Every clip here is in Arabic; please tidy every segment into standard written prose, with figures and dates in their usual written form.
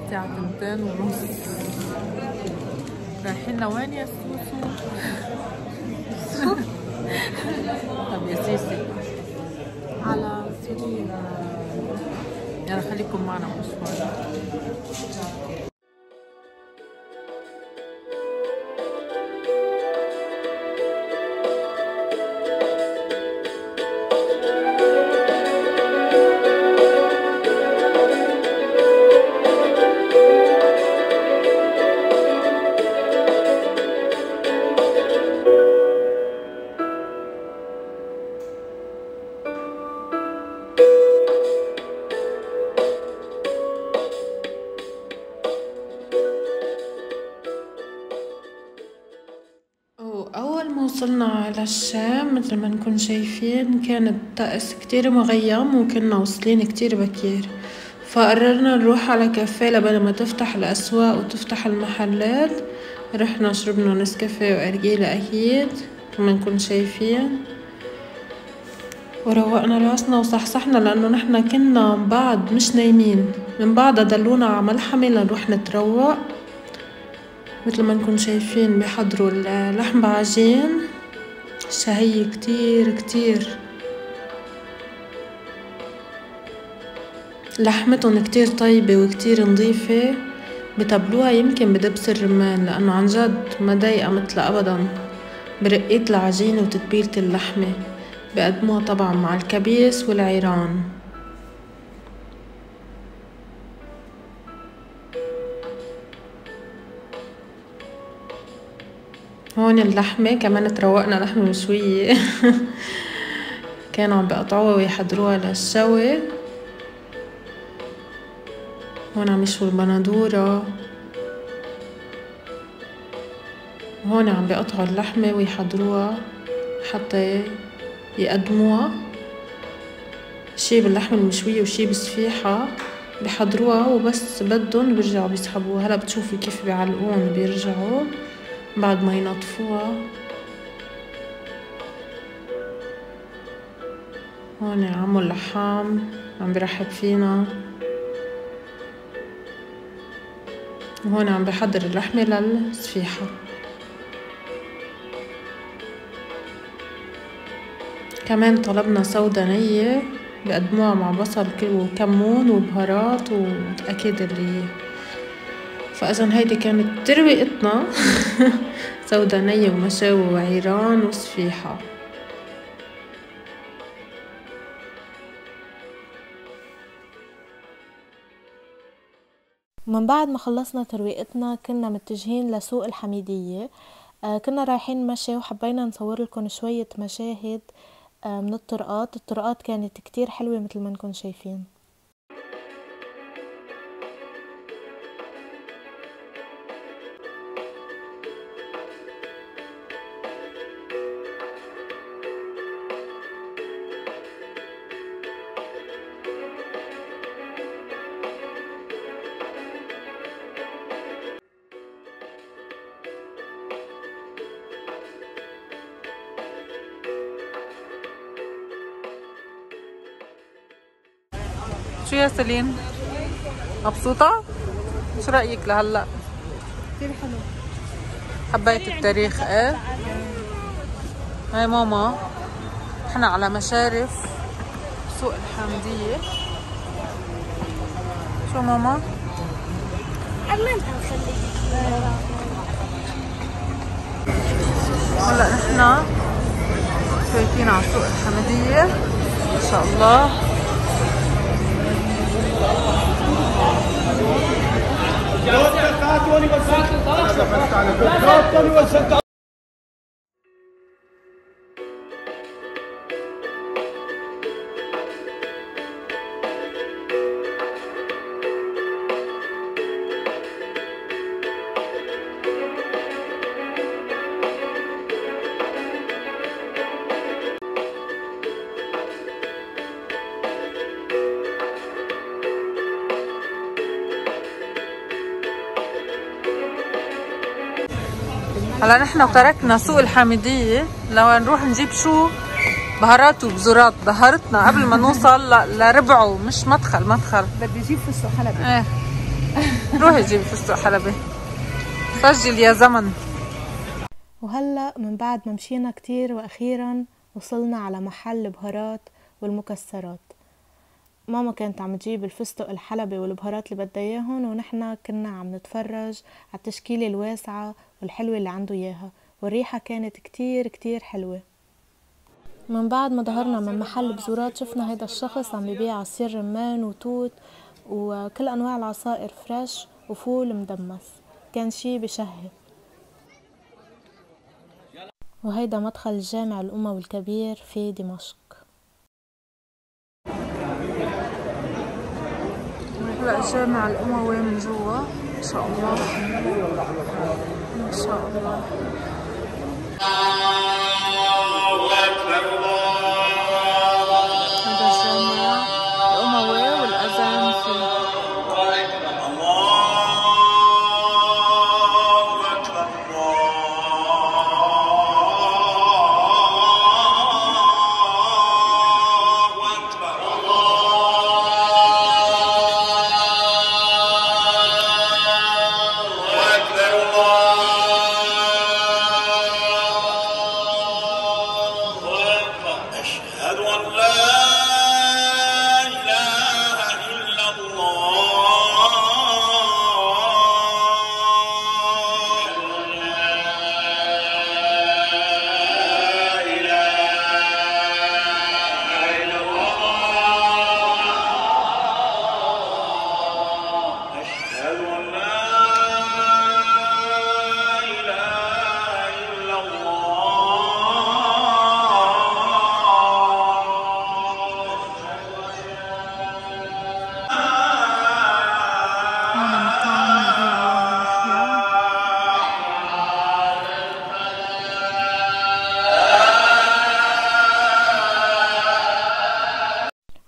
الساعة 2:30. رايحين لوين يا سوسو؟ طب يا سيسي على سوريا. يلا خليكم معنا شوي. أول ما وصلنا على الشام مثل ما نكون شايفين كان الطقس كتير مغيم وكنا واصلين كتير بكير، فقررنا نروح على كافيه لبلا ما تفتح الأسواق وتفتح المحلات. رحنا شربنا نسكافيه وأرجيلة أكيد مثل ما نكون شايفين، وروقنا راسنا وصحصحنا لأنه نحنا كنا بعد مش نايمين. من بعدها دلونا على ملحمة لنروح نتروق. مثل ما نكون شايفين بيحضروا اللحم بعجين شهية كتير كتير، لحمتهم كتير طيبة وكتير نظيفة. بتبلوها يمكن بدبس الرمان لأنه عن جد ما ضايقة مثل أبدا برقية العجينة وتتبيلة اللحمة. بقدموها طبعا مع الكبيس والعيران. هون اللحمة كمان تروقنا لحمة مشوية. كانوا عم بيقطعوها ويحضروها للشوي. هون عم يشووا البندورة، وهون عم بيقطعوا اللحمة ويحضروها حتى يقدموها. شي باللحمة المشوية وشي بصفيحة بيحضروها، وبس بدن بيرجعوا بيسحبوها. هلا بتشوفوا كيف بيعلقون بيرجعوا بعد ما ينظفوها. هون عمو اللحام عم بيرحب فينا، وهون عم بحضر اللحمة للصفيحة. كمان طلبنا سودا نية بقدموها مع بصل وكمون وبهارات وأكيد اللي. فإذن هيدي كانت ترويقتنا. سودا نية ومشاوي وعيران وصفيحة. من بعد ما خلصنا ترويقتنا كنا متجهين لسوق الحميدية. كنا رايحين مشي وحبينا نصور لكم شوية مشاهد من الطرقات. الطرقات كانت كتير حلوة مثل ما نكون شايفين. شو يا سليم؟ مبسوطة؟ شو رأيك لهلا؟ كتير حلو. حبيت التاريخ ايه؟ هاي ماما، احنا على مشارف سوق الحمدية. شو ماما؟ هلا نحنا شايفين على سوق الحمدية ما شاء الله. هلا نحن تركنا سوق الحميدية لو نروح نجيب شو بهارات وبزورات. ظهرتنا قبل ما نوصل لربعه، مش مدخل. بدي اجيب فستق حلبي. ايه روحي جيبي فستق حلبي، سجل يا زمن. وهلأ من بعد ما مشينا كتير وأخيرا وصلنا على محل البهارات والمكسرات. ماما كانت عم تجيب الفستق الحلبي والبهارات اللي بدها اياهن، ونحنا كنا عم نتفرج على التشكيلة الواسعة والحلوة اللي عنده اياها، والريحة كانت كتير كتير حلوة. من بعد ما ظهرنا من محل بزورات شفنا هيدا الشخص عم يبيع عصير رمان وتوت وكل انواع العصائر فريش وفول مدمس، كان شي بشهي. وهيدا مدخل الجامع الأموي الكبير في دمشق. هلا الجامع الأموي من جوا ما شاء الله ما شاء الله. هذا الجامع الأموي والأذان فيه.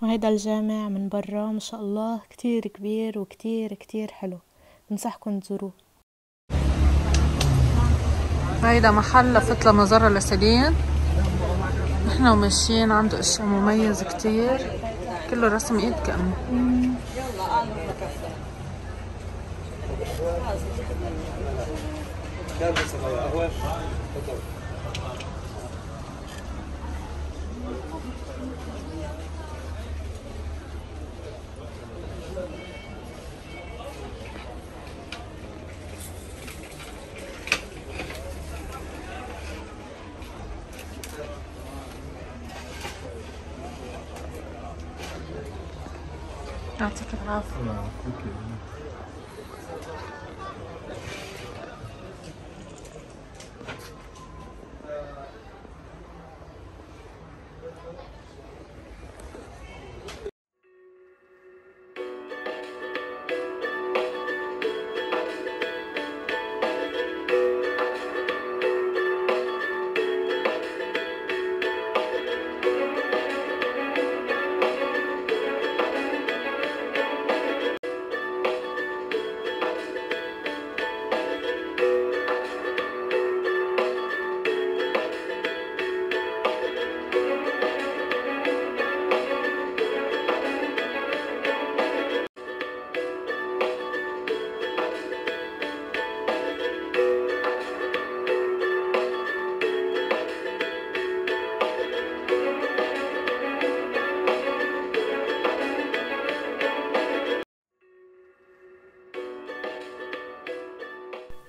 وهيدا الجامع من برا ما شاء الله كتير كبير وكتير كتير حلو، بنصحكم تزوروه. هيدا محل لفت لمزارة لسليم، نحن وماشيين عنده اشياء مميز كتير، كله رسم ايد كأنه. يعطيك العافية.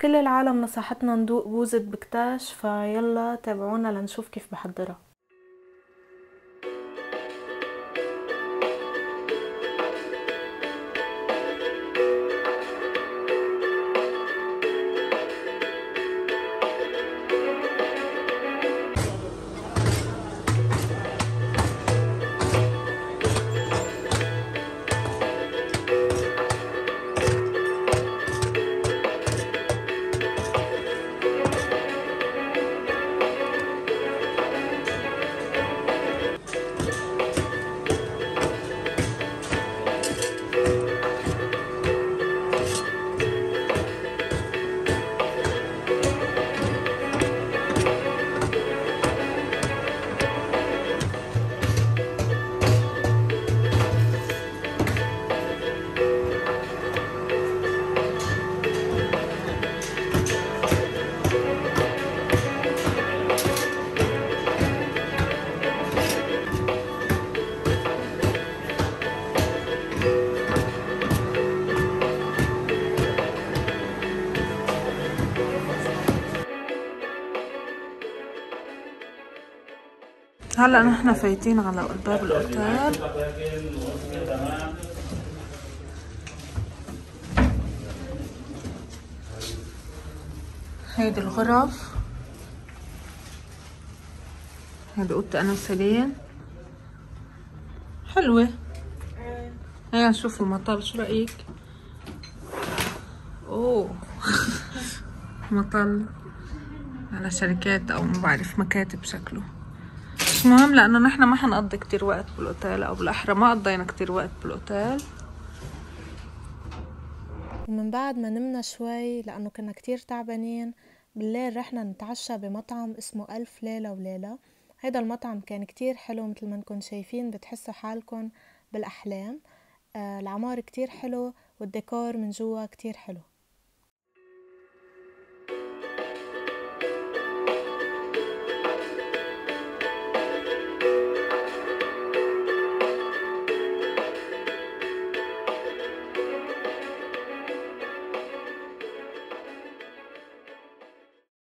كل العالم نصحتنا ندوق بوزة بكتاش، فيلا تابعونا لنشوف كيف بحضرها. هلا نحن فايتين على باب الاوتيل. هيدي الغرف، هيدي اوضتي انا وسيلين، حلوة. هيا نشوف المطل، شو رأيك؟ اوه مطل على شركات او ما بعرف مكاتب شكله، مش مهم لانه نحن ما حنقضي كتير وقت بالاوتيل، او بالاحرى ما قضينا كتير وقت بالاوتيل. ومن بعد ما نمنا شوي لأنه كنا كتير تعبانين، بالليل رحنا نتعشى بمطعم اسمه ألف ليلة وليلة. هيدا المطعم كان كتير حلو، مثل ما نكون شايفين بتحسوا حالكم بالأحلام. العمار كتير حلو والديكور من جوا كتير حلو.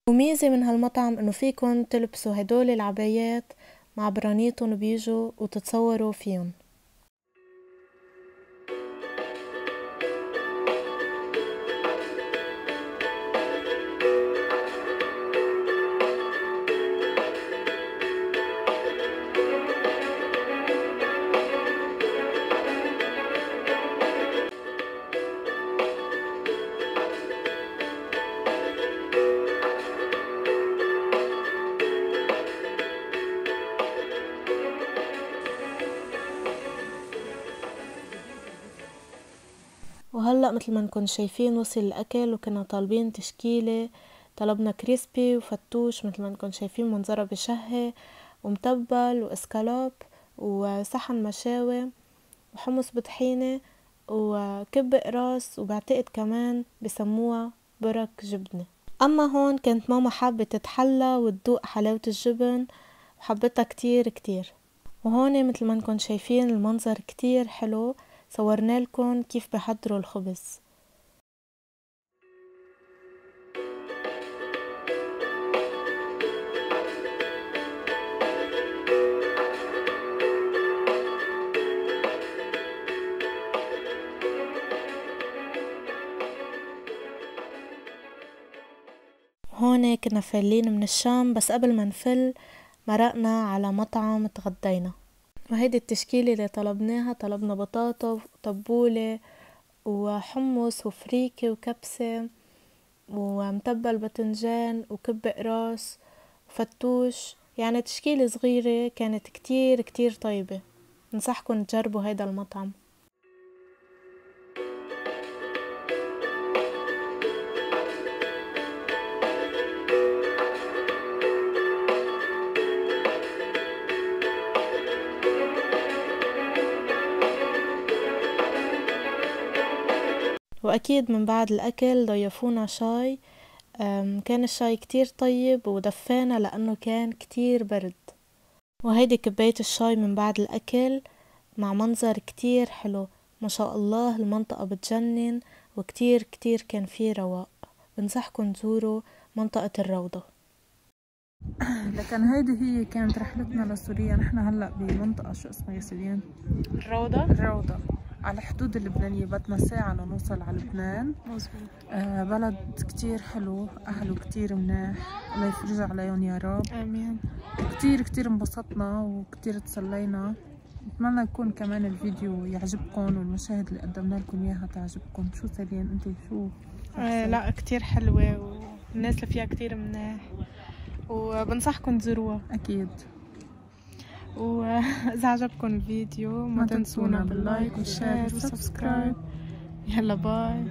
وميزة من هالمطعم انه فيكن تلبسوا هدول العبايات مع برانيتن بيجوا وتتصوروا فيهم. وهلأ مثل ما نكون شايفين وصل الأكل، وكنا طالبين تشكيلة، طلبنا كريسبي وفتوش مثل ما نكون شايفين منظرها بشهي، ومتبل واسكالوب وصحن مشاوي وحمص بطحينة وكب قراص، وبعتقد كمان بسموها برك جبنة. أما هون كانت ماما حابة تتحلى وتدوق حلاوة الجبن وحبتها كتير كتير. وهون مثل ما نكون شايفين المنظر كتير حلو، صورنا لكم كيف بحضروا الخبز. هون كنا فالين من الشام، بس قبل ما نفل مرقنا على مطعم تغدينا. وهيدي التشكيلة اللي طلبناها، طلبنا بطاطا وطبولة وحمص وفريكة وكبسة ومتبل باذنجان وكب قراص وفتوش، يعني تشكيلة صغيرة كانت كتير كتير طيبة. ننصحكم تجربوا هيدا المطعم. وأكيد من بعد الأكل ضيفونا شاي، كان الشاي كتير طيب ودفانا لأنه كان كتير برد. وهيدي كباية الشاي من بعد الأكل مع منظر كتير حلو، ما شاء الله المنطقة بتجنن وكتير كتير كان فيه رواق. بنصحكم تزوروا منطقة الروضة. لكن هيدي هي كانت رحلتنا لسوريا. نحن هلا بمنطقة شو اسمها يا سوريان؟ الروضة على حدود اللبنانية. بدنا ساعة لنوصل على لبنان. مزبوط. بلد كتير حلو، أهله كتير مناح، الله يفرجها عليهم يا رب. آمين. كتير كتير انبسطنا وكتير تسلينا. بتمنى يكون كمان الفيديو يعجبكم والمشاهد اللي قدمنا لكم اياها تعجبكم. شو سالين انت شو؟ لا كتير حلوة والناس اللي فيها كتير مناح، وبنصحكم تزوروها اكيد. وإذا عجبكم الفيديو ما تنسونا باللايك والشير والسبسكرايب. يلا باي.